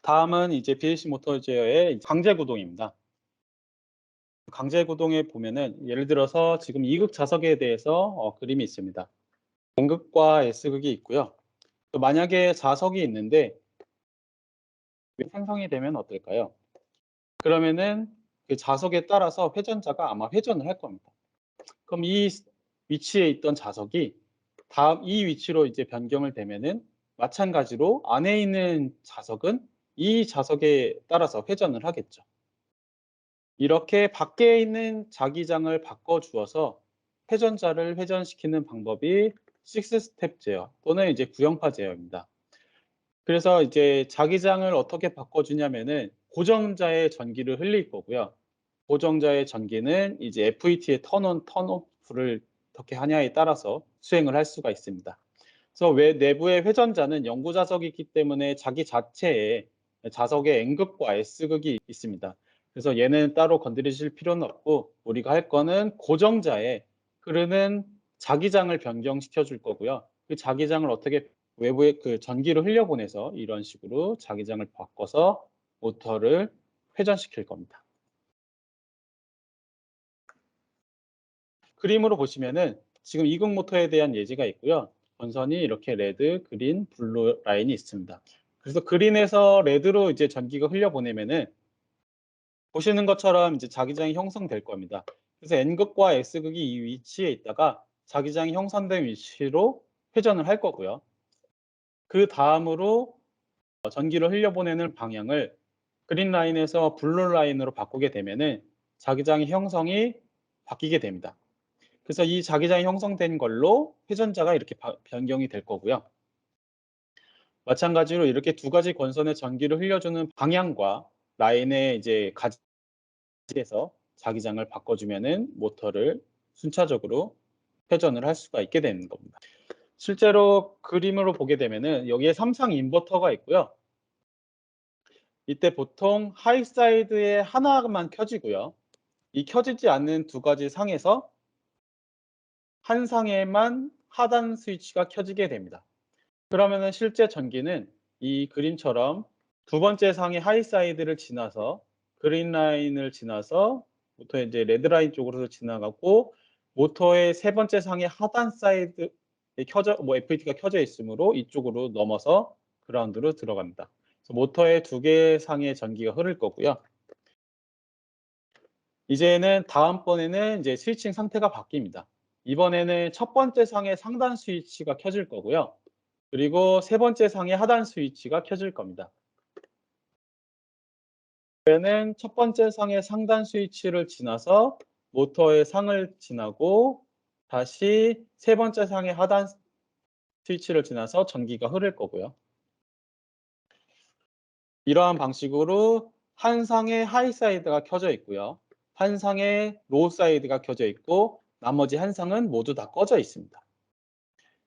다음은 이제 BLC 모터 제어의 강제 구동입니다. 강제 구동에 보면은 예를 들어서 지금 2극 자석에 대해서 그림이 있습니다. N극과 S극이 있고요. 또 만약에 자석이 있는데 생성이 되면 어떨까요? 그러면은 그 자석에 따라서 회전자가 아마 회전을 할 겁니다. 그럼 이 위치에 있던 자석이 다음 이 위치로 이제 변경을 되면은 마찬가지로 안에 있는 자석은 이 자석에 따라서 회전을 하겠죠. 이렇게 밖에 있는 자기장을 바꿔 주어서 회전자를 회전시키는 방법이 6 스텝 제어 또는 이제 구형파 제어입니다. 그래서 이제 자기장을 어떻게 바꿔 주냐면은 고정자의 전기를 흘릴 거고요. 고정자의 전기는 이제 FET의 턴온 턴오프를 어떻게 하냐에 따라서 수행을 할 수가 있습니다. 그래서 왜 내부의 회전자는 영구 자석이기 때문에 자기 자체에 자석의 N극과 S극이 있습니다. 그래서 얘는 따로 건드리실 필요는 없고 우리가 할 거는 고정자에 흐르는 자기장을 변경시켜 줄 거고요. 그 자기장을 어떻게 외부에 그 전기를 흘려보내서 이런 식으로 자기장을 바꿔서 모터를 회전시킬 겁니다. 그림으로 보시면은 지금 이극 모터에 대한 예지가 있고요. 전선이 이렇게 레드, 그린, 블루 라인이 있습니다. 그래서 그린에서 레드로 이제 전기가 흘려보내면은 보시는 것처럼 이제 자기장이 형성될 겁니다. 그래서 N극과 S극이 이 위치에 있다가 자기장이 형성된 위치로 회전을 할 거고요. 그 다음으로 전기를 흘려보내는 방향을 그린 라인에서 블루 라인으로 바꾸게 되면은 자기장의 형성이 바뀌게 됩니다. 그래서 이 자기장이 형성된 걸로 회전자가 이렇게 변경이 될 거고요. 마찬가지로 이렇게 두 가지 권선의 전기를 흘려주는 방향과 라인의 이제 가지에서 자기장을 바꿔주면은 모터를 순차적으로 회전을 할 수가 있게 되는 겁니다. 실제로 그림으로 보게 되면은 여기에 3상 인버터가 있고요. 이때 보통 하이 사이드에 하나만 켜지고요. 이 켜지지 않는 두 가지 상에서 한 상에만 하단 스위치가 켜지게 됩니다. 그러면은 실제 전기는 이 그림처럼 두 번째 상의 하이 사이드를 지나서 그린 라인을 지나서 모터의 이제 레드 라인 쪽으로 지나가고 모터의 세 번째 상의 하단 사이드에 FET가 켜져 있으므로 이쪽으로 넘어서 그라운드로 들어갑니다. 그래서 모터의 두 개의 상의 전기가 흐를 거고요. 이제는 다음번에는 이제 스위칭 상태가 바뀝니다. 이번에는 첫 번째 상의 상단 스위치가 켜질 거고요. 그리고 세 번째 상의 하단 스위치가 켜질 겁니다. 얘는 첫 번째 상의 상단 스위치를 지나서 모터의 상을 지나고 다시 세 번째 상의 하단 스위치를 지나서 전기가 흐를 거고요. 이러한 방식으로 한 상의 하이 사이드가 켜져 있고요. 한 상의 로우 사이드가 켜져 있고 나머지 한 상은 모두 다 꺼져 있습니다.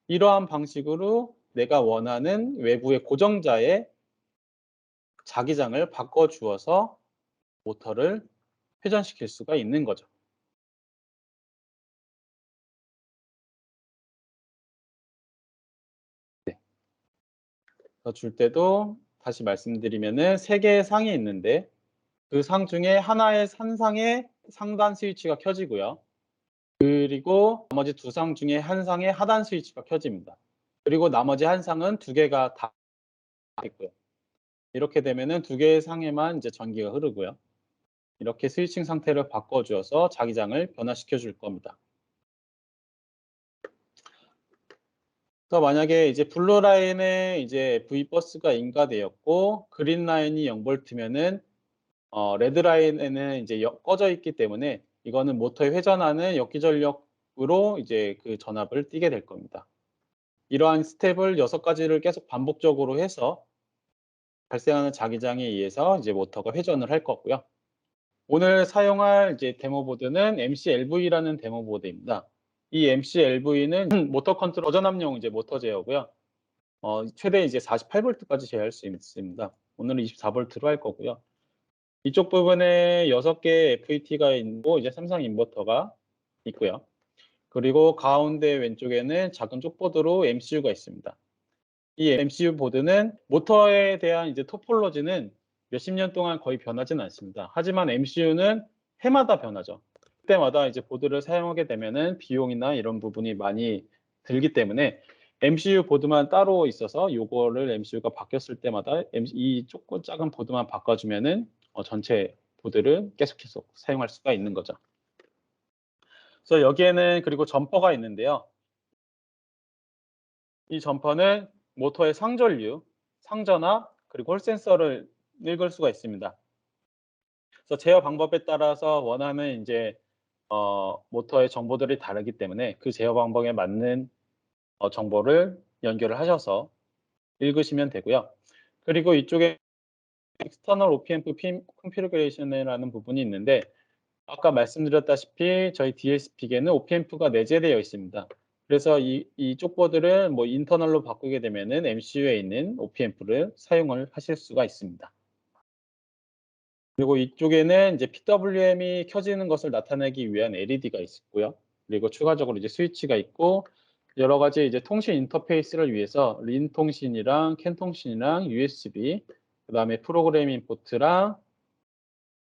이러한 방식으로 내가 원하는 외부의 고정자의 자기장을 바꿔 주어서 모터를 회전시킬 수가 있는 거죠. 줄 때도 다시 말씀드리면은 세 개의 상이 있는데 그 상 중에 하나의 한 상의 상단 스위치가 켜지고요. 그리고 나머지 두 상 중에 한 상의 하단 스위치가 켜집니다. 그리고 나머지 한 상은 두 개가 다 있고요. 이렇게 되면은 두 개의 상에만 이제 전기가 흐르고요. 이렇게 스위칭 상태를 바꿔 주어서 자기장을 변화시켜 줄 겁니다. 그래서 만약에 이제 블루 라인에 이제 V버스가 인가되었고 그린 라인이 0볼트면은 레드 라인에는 이제 꺼져 있기 때문에 이거는 모터에 회전하는 역기전력으로 이제 그 전압을 띠게 될 겁니다. 이러한 스텝을 6가지를 계속 반복적으로 해서 발생하는 자기장에 의해서 이제 모터가 회전을 할 거고요. 오늘 사용할 이제 데모 보드는 MC-LV라는 데모 보드입니다. 이 MC-LV는 모터 컨트롤 저전압용 이제 모터 제어고요. 최대 이제 48V까지 제어할 수 있습니다. 오늘은 24V로 할 거고요. 이쪽 부분에 6개의 FET가 있고 이제 삼성 인버터가 있고요. 그리고 가운데 왼쪽에는 작은 쪽보드로 MCU가 있습니다. 이 MCU 보드는 모터에 대한 이제 토폴로지는 몇십 년 동안 거의 변하지는 않습니다. 하지만 MCU는 해마다 변하죠. 그때마다 이제 보드를 사용하게 되면은 비용이나 이런 부분이 많이 들기 때문에 MCU 보드만 따로 있어서 요거를 MCU가 바뀌었을 때마다 이 조금 작은 보드만 바꿔주면은 전체 보드를 계속 사용할 수가 있는 거죠. 그래서 여기에는 그리고 점퍼가 있는데요. 이 점퍼는 모터의 상전류, 상전압, 그리고 홀 센서를 읽을 수가 있습니다. 그래서 제어 방법에 따라서 원하는 이제 모터의 정보들이 다르기 때문에 그 제어 방법에 맞는 정보를 연결을 하셔서 읽으시면 되고요. 그리고 이쪽에 external OPMP configuration이라는 부분이 있는데 아까 말씀드렸다시피 저희 DSP계는 OPMP가 내재되어 있습니다. 그래서 이쪽 보드를 뭐 인터널로 바꾸게 되면은 MCU에 있는 OPMP를 사용을 하실 수가 있습니다. 그리고 이쪽에는 이제 PWM이 켜지는 것을 나타내기 위한 LED가 있고요. 그리고 추가적으로 이제 스위치가 있고 여러 가지 이제 통신 인터페이스를 위해서 린 통신이랑 캔 통신이랑 USB, 그다음에 프로그래밍 포트랑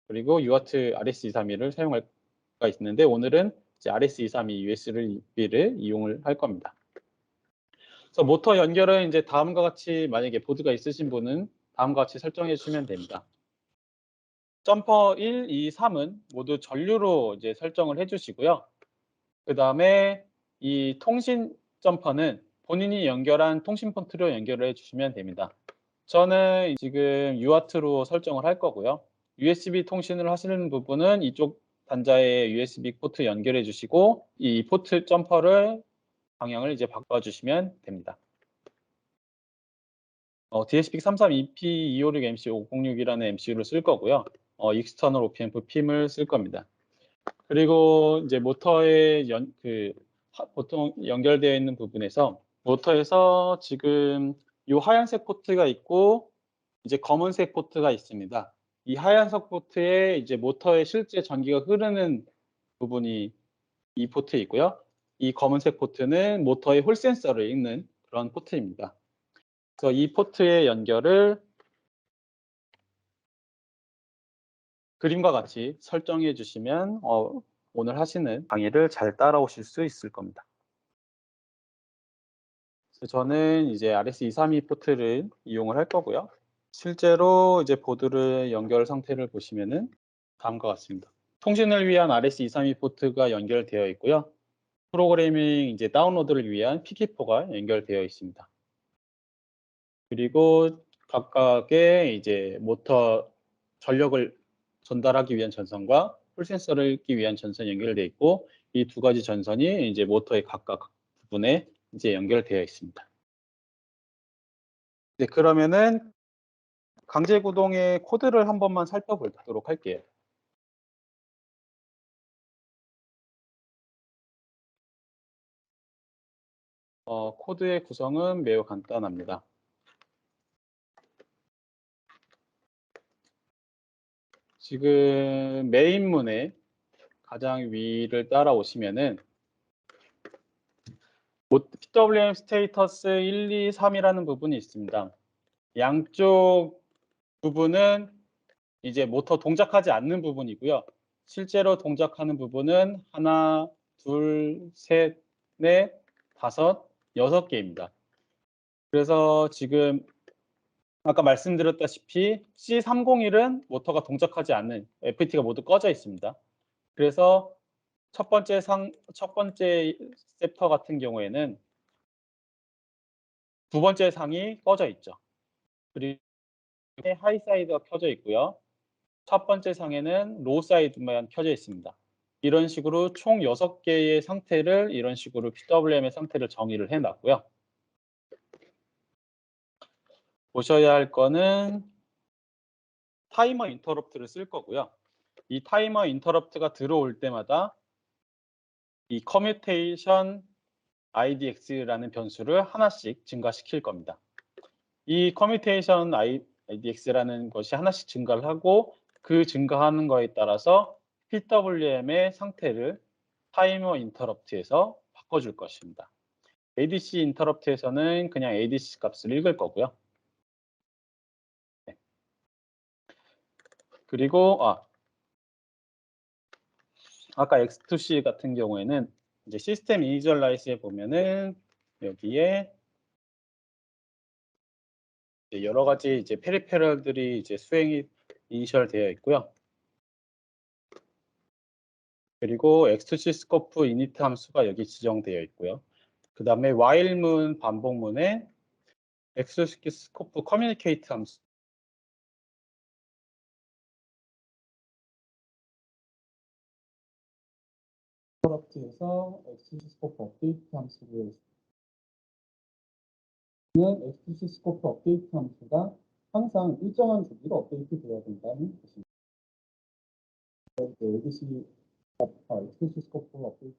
그리고 UART RS232를 사용할 수가 있는데 오늘은 이제 RS232 USB를 이용을 할 겁니다. 그래서 모터 연결은 이제 다음과 같이 만약에 보드가 있으신 분은 다음과 같이 설정해 주시면 됩니다. 점퍼 1, 2, 3은 모두 전류로 이제 설정을 해 주시고요. 그다음에 이 통신 점퍼는 본인이 연결한 통신 포트로 연결을 해 주시면 됩니다. 저는 지금 UART로 설정을 할 거고요. USB 통신을 하시는 부분은 이쪽 단자에 USB 포트 연결해 주시고 이 포트 점퍼를 방향을 이제 바꿔 주시면 됩니다. DSP 332P256MC506이라는 MCU를 쓸 거고요. 익스터널 OPMP 핌을 쓸 겁니다. 그리고 이제 모터에 보통 연결되어 있는 부분에서 모터에서 지금 이 하얀색 포트가 있고 이제 검은색 포트가 있습니다. 이 하얀색 포트에 이제 모터에 실제 전기가 흐르는 부분이 이 포트에 있고요. 이 검은색 포트는 모터의 홀 센서를 읽는 그런 포트입니다. 그래서 이 포트의 연결을 그림과 같이 설정해 주시면 오늘 하시는 강의를 잘 따라오실 수 있을 겁니다. 그래서 저는 이제 RS232 포트를 이용을 할 거고요. 실제로 이제 보드를 연결 상태를 보시면은 다음과 같습니다. 통신을 위한 RS232 포트가 연결되어 있고요. 프로그래밍 이제 다운로드를 위한 PK4가 연결되어 있습니다. 그리고 각각의 이제 모터 전력을 전달하기 위한 전선과 풀 센서를 읽기 위한 전선이 연결되어 있고 이 두 가지 전선이 이제 모터의 각각 부분에 이제 연결되어 있습니다. 네, 그러면은 강제 구동의 코드를 한 번만 살펴보도록 할게요. 코드의 구성은 매우 간단합니다. 지금 메인문의 가장 위를 따라오시면은 PWM 스테이터스 1, 2, 3이라는 부분이 있습니다. 양쪽 부분은 이제 모터 동작하지 않는 부분이고요. 실제로 동작하는 부분은 하나, 둘, 셋, 넷, 다섯, 6개입니다. 그래서 지금 아까 말씀드렸다시피 C301은 모터가 동작하지 않는 FET가 모두 꺼져 있습니다. 그래서 첫 번째 셉터 같은 경우에는 두 번째 상이 꺼져 있죠. 그리고 하이 사이드가 켜져 있고요. 첫 번째 상에는 로우 사이드만 켜져 있습니다. 이런 식으로 총 6개의 상태를 이런 식으로 PWM의 상태를 정의를 해 놨고요. 보셔야 할 거는 타이머 인터럽트를 쓸 거고요. 이 타이머 인터럽트가 들어올 때마다 이 커뮤테이션 IDX라는 변수를 하나씩 증가시킬 겁니다. 이 커뮤테이션 IDX라는 것이 하나씩 증가를 하고 그 증가하는 거에 따라서 PWM의 상태를 타이머 인터럽트에서 바꿔줄 것입니다. ADC 인터럽트에서는 그냥 ADC 값을 읽을 거고요. 네. 그리고 아까 X2C 같은 경우에는 이제 시스템 이니셜라이즈에 보면은 여기에 이제 여러 가지 이제 페리페럴들이 이제 수행이 이니셜 되어 있고요. 그리고 X2C 스코프 이니트 함수가 여기 지정되어 있고요. 그 다음에 while문 반복문에 X2C 스코프 커뮤니케이트 함수 인터럽트에서 X2C 스코프 업데이트 함수를 X2C 스코프 업데이트 함수가 항상 일정한 주기로 업데이트 되어야 된다는 것입니다. ADC X2C 스코프 업데이트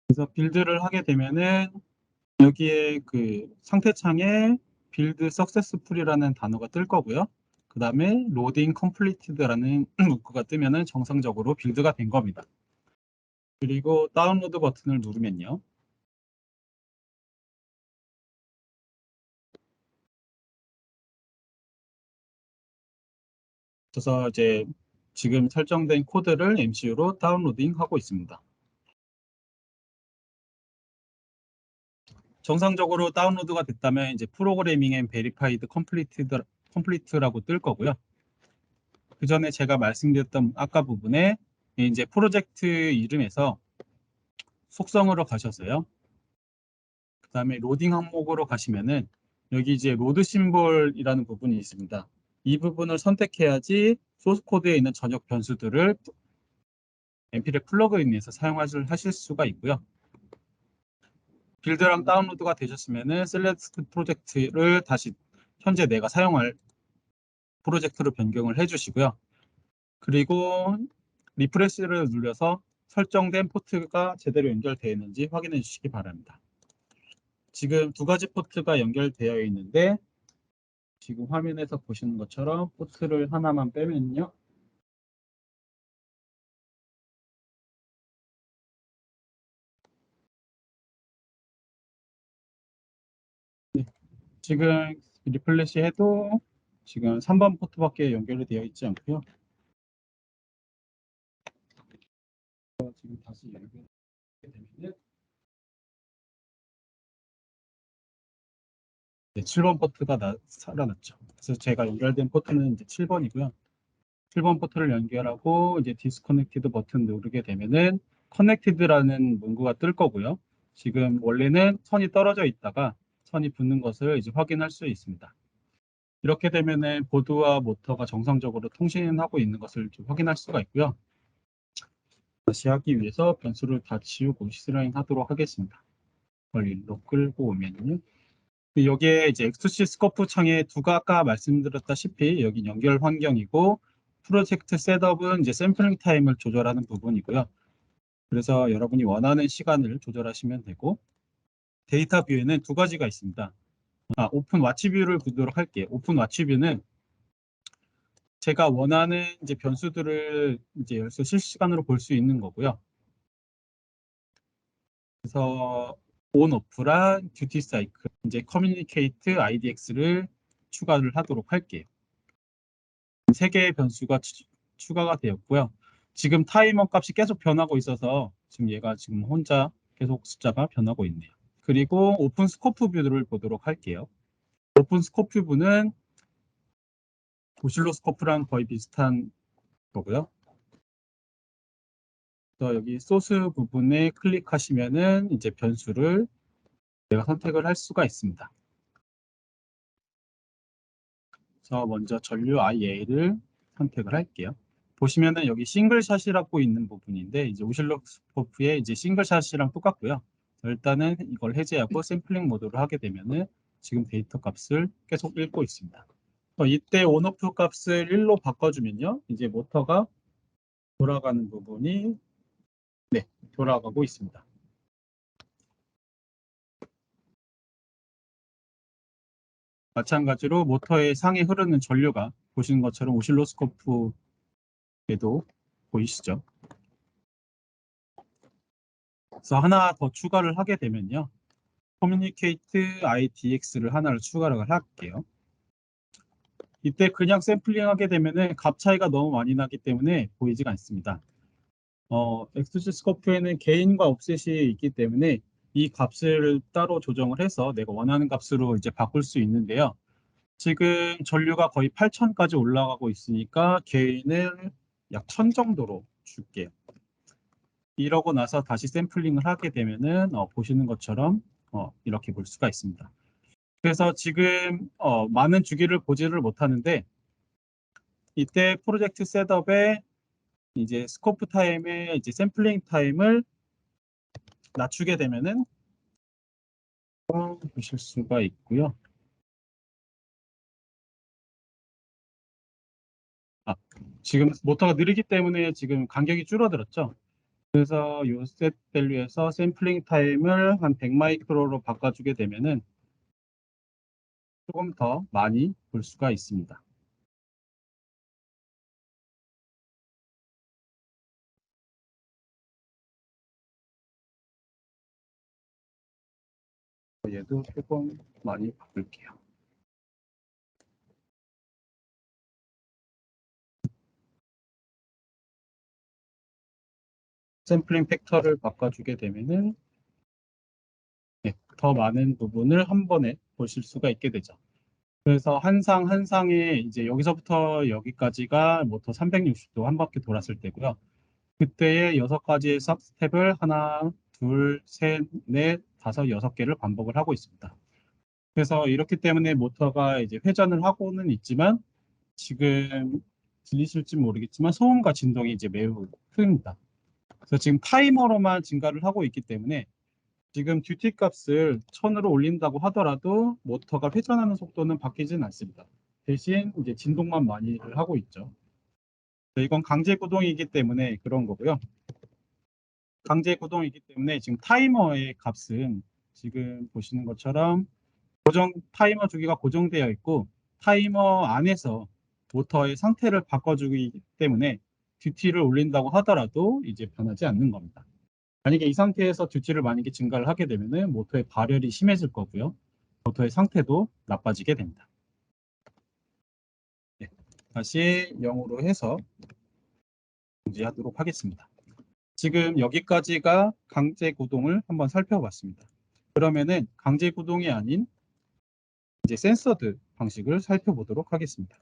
그래서 빌드를 하게 되면은 여기에 그 상태창에 빌드 석세스풀이라는 단어가 뜰 거고요. 그 다음에 로딩 컴플리티드라는 문구가 뜨면은 정상적으로 빌드가 된 겁니다. 그리고 다운로드 버튼을 누르면요. 그래서 이제 지금 설정된 코드를 MCU로 다운로딩 하고 있습니다. 정상적으로 다운로드가 됐다면 이제 프로그래밍 앤 베리파이드 컴플리트라고 뜰 거고요. 그 전에 제가 말씀드렸던 아까 부분에 이제 프로젝트 이름에서 속성으로 가셔서요. 그 다음에 로딩 항목으로 가시면은 여기 이제 로드 심볼이라는 부분이 있습니다. 이 부분을 선택해야지 소스 코드에 있는 전역 변수들을 nptel 플러그인에서 사용하실 수가 있고요. 빌드랑 다운로드가 되셨으면은 셀렉트 프로젝트를 다시 현재 내가 사용할 프로젝트로 변경을 해주시고요. 그리고 리프레시를 눌러서 설정된 포트가 제대로 연결되어 있는지 확인해 주시기 바랍니다. 지금 두 가지 포트가 연결되어 있는데 지금 화면에서 보시는 것처럼 포트를 하나만 빼면요. 네, 지금 리플래시 해도 지금 3번 포트밖에 연결이 되어 있지 않고요. 지금 다시 연결되게 되면 7번 포트가 살아났죠. 그래서 제가 연결된 포트는 이제 7번이고요. 7번 포트를 연결하고 이제 디스커넥티드 버튼 누르게 되면은 커넥티드라는 문구가 뜰 거고요. 지금 원래는 선이 떨어져 있다가 선이 붙는 것을 이제 확인할 수 있습니다. 이렇게 되면은 보드와 모터가 정상적으로 통신하고 있는 것을 확인할 수가 있고요. 다시 하기 위해서 변수를 다 지우고 시스라인 하도록 하겠습니다. 이걸 일로 끌고 오면요. 여기에 이제 X2C 스코프 창에 아까 말씀드렸다시피 여기 연결 환경이고 프로젝트 셋업은 이제 샘플링 타임을 조절하는 부분이고요. 그래서 여러분이 원하는 시간을 조절하시면 되고 데이터 뷰에는 두 가지가 있습니다. 오픈 와치 뷰를 보도록 할게요. 오픈 와치 뷰는 제가 원하는 이제 변수들을 이제 여기서 실시간으로 볼 수 있는 거고요. 그래서 온 오프랑 듀티 사이클, 이제 커뮤니케이트 IDX를 추가를 하도록 할게요. 세 개의 변수가 추가가 되었고요. 지금 타이머 값이 계속 변하고 있어서 지금 얘가 지금 혼자 계속 숫자가 변하고 있네요. 그리고 오픈 스코프 뷰를 보도록 할게요. 오픈 스코프 뷰는 오실로스코프랑 거의 비슷한 거고요. 그래서 여기 소스 부분에 클릭하시면은 이제 변수를 내가 선택을 할 수가 있습니다. 그래서 먼저 전류 IA를 선택을 할게요. 보시면은 여기 싱글샷이라고 있는 부분인데 이제 오실로스코프에 이제 싱글샷이랑 똑같고요. 일단은 이걸 해제하고 샘플링 모드로 하게 되면은 지금 데이터 값을 계속 읽고 있습니다. 이때 온오프 값을 1로 바꿔주면요. 이제 모터가 돌아가는 부분이 돌아가고 있습니다. 마찬가지로 모터의 상에 흐르는 전류가 보시는 것처럼 오실로스코프에도 보이시죠? 그래서 하나 더 추가를 하게 되면요. 커뮤니케이트 IDX를 하나를 추가를 할게요. 이때 그냥 샘플링 하게 되면은 값 차이가 너무 많이 나기 때문에 보이지가 않습니다. 엑스투시 스코프에는 개인과 옵셋이 있기 때문에 이 값을 따로 조정을 해서 내가 원하는 값으로 이제 바꿀 수 있는데요. 지금 전류가 거의 8,000까지 올라가고 있으니까 개인을 약 1,000 정도로 줄게요. 이러고 나서 다시 샘플링을 하게 되면은 보시는 것처럼 이렇게 볼 수가 있습니다. 그래서 지금 많은 주기를 보지를 못하는데 이때 프로젝트 셋업에 이제 스코프 타임에 이제 샘플링 타임을 낮추게 되면은 보실 수가 있고요. 지금 모터가 느리기 때문에 지금 간격이 줄어들었죠. 그래서 요 셋 밸류에서 샘플링 타임을 한 100 마이크로로 바꿔주게 되면은 조금 더 많이 볼 수가 있습니다. 얘도 조금 많이 바꿀게요. 샘플링 팩터를 바꿔주게 되면은 더 많은 부분을 한 번에 보실 수가 있게 되죠. 그래서 한 상 한 상에 이제 여기서부터 여기까지가 모터 360도 한 바퀴 돌았을 때고요. 그때의 6가지의 삽 스텝을 하나, 둘, 셋, 넷, 다섯, 6개를 반복을 하고 있습니다. 그래서 이렇기 때문에 모터가 이제 회전을 하고는 있지만 지금 들리실지 모르겠지만 소음과 진동이 이제 매우 큽니다. 그래서 지금 타이머로만 증가를 하고 있기 때문에 지금 듀티 값을 1000으로 올린다고 하더라도 모터가 회전하는 속도는 바뀌지는 않습니다. 대신 이제 진동만 많이 하고 있죠. 이건 강제 구동이기 때문에 그런 거고요. 강제 구동이기 때문에 지금 타이머의 값은 지금 보시는 것처럼 타이머 주기가 고정되어 있고 타이머 안에서 모터의 상태를 바꿔주기 때문에 듀티를 올린다고 하더라도 이제 변하지 않는 겁니다. 만약에 이 상태에서 듀티를 만약에 증가를 하게 되면은 모터의 발열이 심해질 거고요. 모터의 상태도 나빠지게 됩니다. 네, 다시 0으로 해서 정지하도록 하겠습니다. 지금 여기까지가 강제 구동을 한번 살펴봤습니다. 그러면은 강제 구동이 아닌 이제 센서드 방식을 살펴보도록 하겠습니다.